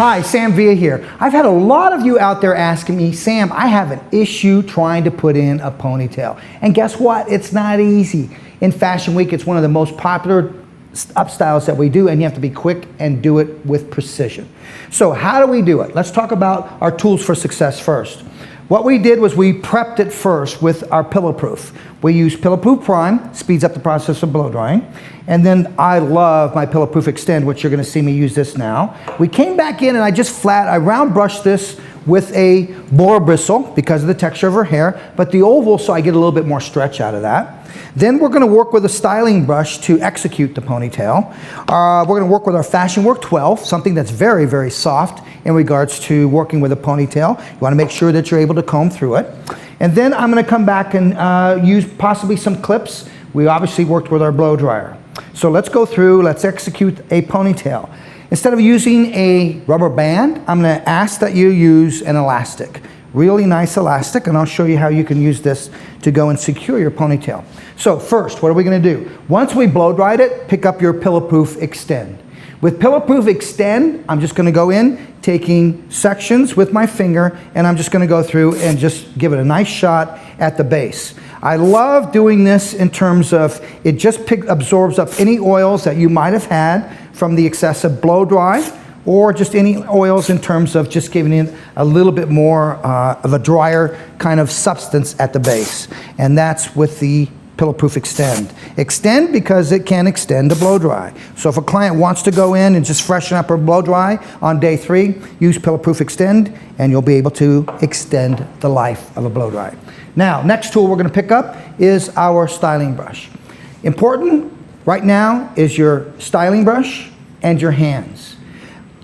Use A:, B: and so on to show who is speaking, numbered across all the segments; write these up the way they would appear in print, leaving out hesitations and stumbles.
A: Hi, Sam Villa here. I've had a lot of you out there asking me, Sam, I have an issue trying to put in a ponytail. And guess what? It's not easy. In Fashion Week, it's one of the most popular up styles that we do, and you have to be quick and do it with precision. So how do we do it? Let's talk about our tools for success first. What we did was we prepped it first with our pillow proof. We used pillow proof prime, speeds up the process of blow drying. And then I love my pillow proof extend, which you're gonna see me use this now. We came back in and I round brushed this with a boar bristle because of the texture of her hair, but the oval, so I get a little bit more stretch out of that. Then we're gonna work with a styling brush to execute the ponytail. We're gonna work with our Fashion Work 12, something that's very, very soft in regards to working with a ponytail. You wanna make sure that you're able to comb through it. And then I'm gonna come back and use possibly some clips. We obviously worked with our blow dryer. So let's go through, let's execute a ponytail. Instead of using a rubber band, I'm gonna ask that you use an elastic. Really nice elastic, and I'll show you how you can use this to go and secure your ponytail. So first, what are we gonna do? Once we blow dried it, pick up your pillow proof extend. With pillow proof extend, I'm just gonna go in, taking sections with my finger, and I'm just gonna go through and just give it a nice shot at the base. I love doing this in terms of it just absorbs up any oils that you might have had from the excessive blow dry, or just any oils in terms of just giving it a little bit more of a drier kind of substance at the base. And that's with the pillow proof extend. Extend because it can extend to blow dry. So if a client wants to go in and just freshen up her blow dry on day 3, use pillow proof extend and you'll be able to extend the life of a blow dry. Now, next tool we're gonna pick up is our styling brush. Important right now is your styling brush and your hands.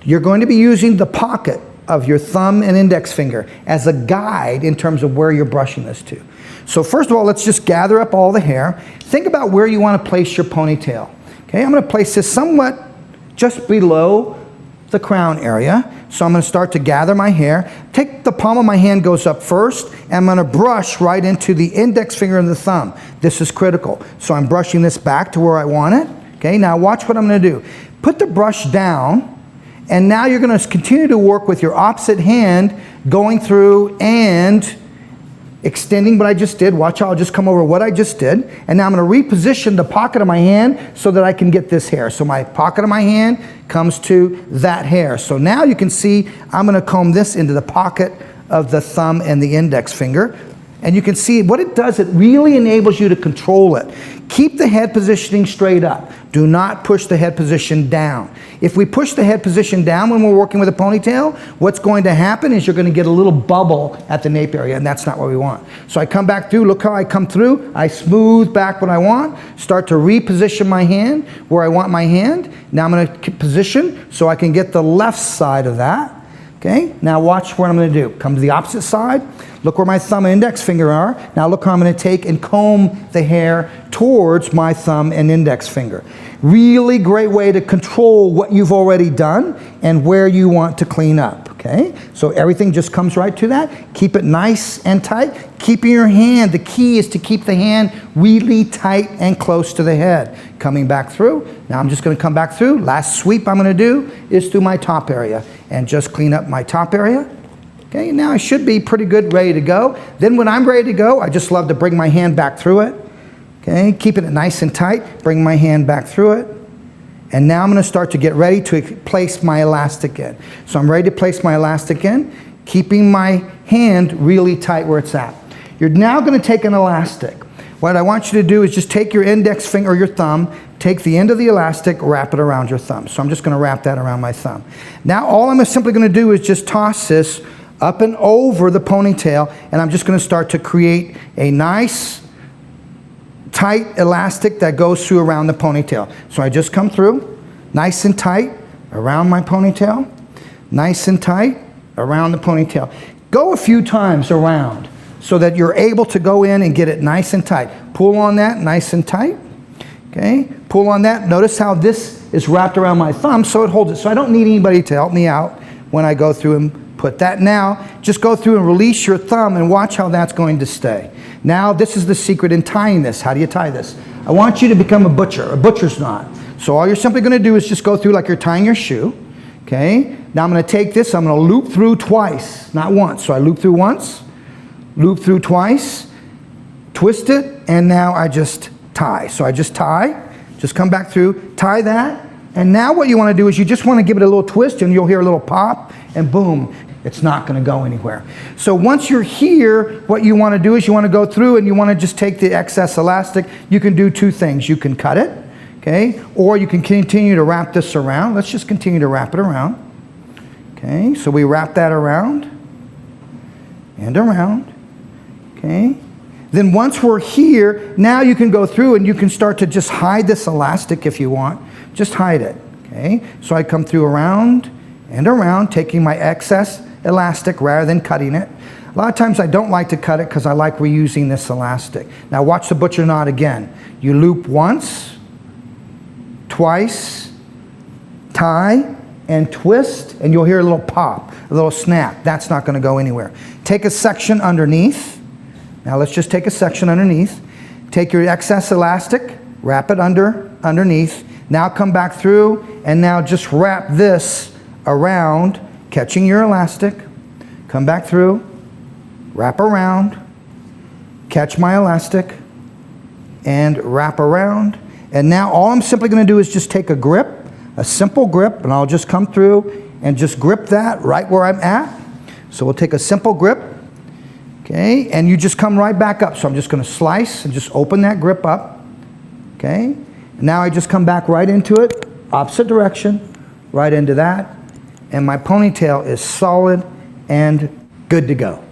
A: You're going to be using the pocket of your thumb and index finger as a guide in terms of where you're brushing this to. So first of all, let's just gather up all the hair. Think about where you want to place your ponytail. Okay, I'm going to place this somewhat just below the crown area. So I'm going to start to gather my hair. Take the palm of my hand goes up first, and I'm going to brush right into the index finger and the thumb. This is critical. So I'm brushing this back to where I want it. Okay, now watch what I'm going to do. Put the brush down, and now you're going to continue to work with your opposite hand, going through and extending what I just did. Watch how I'll just come over what I just did. And now I'm going to reposition the pocket of my hand so that I can get this hair. So my pocket of my hand comes to that hair. So now you can see I'm going to comb this into the pocket of the thumb and the index finger. And you can see what it does, it really enables you to control it. Keep the head positioning straight up. Do not push the head position down. If we push the head position down when we're working with a ponytail, what's going to happen is you're going to get a little bubble at the nape area, and that's not what we want. So I come back through, look how I come through, I smooth back what I want, start to reposition my hand where I want my hand. Now I'm going to position so I can get the left side of that. Okay, now watch what I'm going to do. Come to the opposite side. Look where my thumb and index finger are. Now look how I'm going to take and comb the hair towards my thumb and index finger. Really great way to control what you've already done and where you want to clean up. Okay, so everything just comes right to that. Keep it nice and tight. Keeping your hand, the key is to keep the hand really tight and close to the head. Coming back through. Now I'm just going to come back through. Last sweep I'm going to do is through my top area and just clean up my top area. Okay, now I should be pretty good, ready to go. Then when I'm ready to go, I just love to bring my hand back through it. Okay, keeping it nice and tight, bring my hand back through it. And now I'm going to start to get ready to place my elastic in. So I'm ready to place my elastic in, keeping my hand really tight where it's at. You're now going to take an elastic. What I want you to do is just take your index finger or your thumb, take the end of the elastic, wrap it around your thumb. So I'm just going to wrap that around my thumb. Now all I'm simply going to do is just toss this up and over the ponytail, and I'm just going to start to create a nice tight elastic that goes through around the ponytail. So I just come through, nice and tight around my ponytail, nice and tight around the ponytail. Go a few times around so that you're able to go in and get it nice and tight. Pull on that nice and tight. Okay, pull on that. Notice how this is wrapped around my thumb so it holds it. So I don't need anybody to help me out when I go through and put that. Now, just go through and release your thumb and watch how that's going to stay. Now, this is the secret in tying this. How do you tie this? I want you to become a butcher, a butcher's knot. So all you're simply going to do is just go through like you're tying your shoe. Okay, now I'm going to take this, I'm going to loop through twice, not once. So I loop through once, loop through twice, twist it, and now I just tie. So I just tie, just come back through, tie that, and now what you want to do is you just want to give it a little twist and you'll hear a little pop, and boom, it's not going to go anywhere. So once you're here, what you want to do is you want to go through and you want to just take the excess elastic. You can do two things. You can cut it, okay, or you can continue to wrap this around. Let's just continue to wrap it around. Okay, so we wrap that around and around, okay. Then once we're here, now you can go through and you can start to just hide this elastic if you want. Just hide it, okay. So I come through around and around, taking my excess elastic rather than cutting it. A lot of times I don't like to cut it because I like reusing this elastic. Now watch the butcher knot again. You loop once, twice, tie, and twist, and you'll hear a little pop, a little snap. That's not going to go anywhere. Take a section underneath. Now let's just take a section underneath. Take your excess elastic, wrap it underneath. Now come back through, and now just wrap this around, catching your elastic. Come back through, wrap around, catch my elastic, and wrap around. And now all I'm simply going to do is just take a grip, a simple grip, and I'll just come through and just grip that right where I'm at. So we'll take a simple grip, okay, and you just come right back up. So I'm just going to slice and just open that grip up, okay. And now I just come back right into it, opposite direction, right into that, and my ponytail is solid and good to go.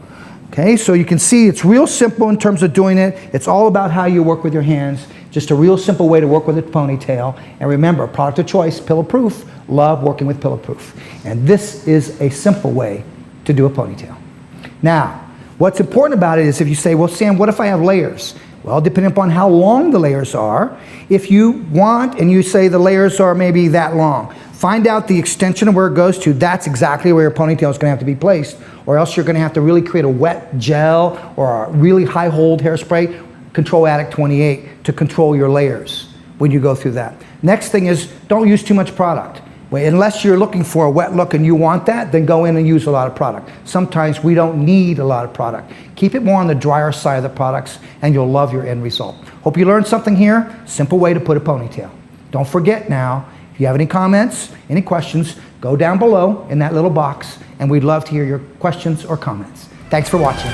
A: Okay, so you can see it's real simple in terms of doing it. It's all about how you work with your hands. Just a real simple way to work with a ponytail. And remember, product of choice, pillow proof. Love working with pillow proof. And this is a simple way to do a ponytail. Now, what's important about it is if you say, well, Sam, what if I have layers? Well, depending upon how long the layers are, if you want and you say the layers are maybe that long, find out the extension of where it goes to. That's exactly where your ponytail is going to have to be placed, or else you're going to have to really create a wet gel or a really high hold hairspray, Control Addict 28, to control your layers when you go through that. Next thing is don't use too much product. Unless you're looking for a wet look and you want that, then go in and use a lot of product. Sometimes we don't need a lot of product. Keep it more on the drier side of the products and you'll love your end result. Hope you learned something here. Simple way to put a ponytail. Don't forget now, if you have any comments, any questions, go down below in that little box and we'd love to hear your questions or comments. Thanks for watching.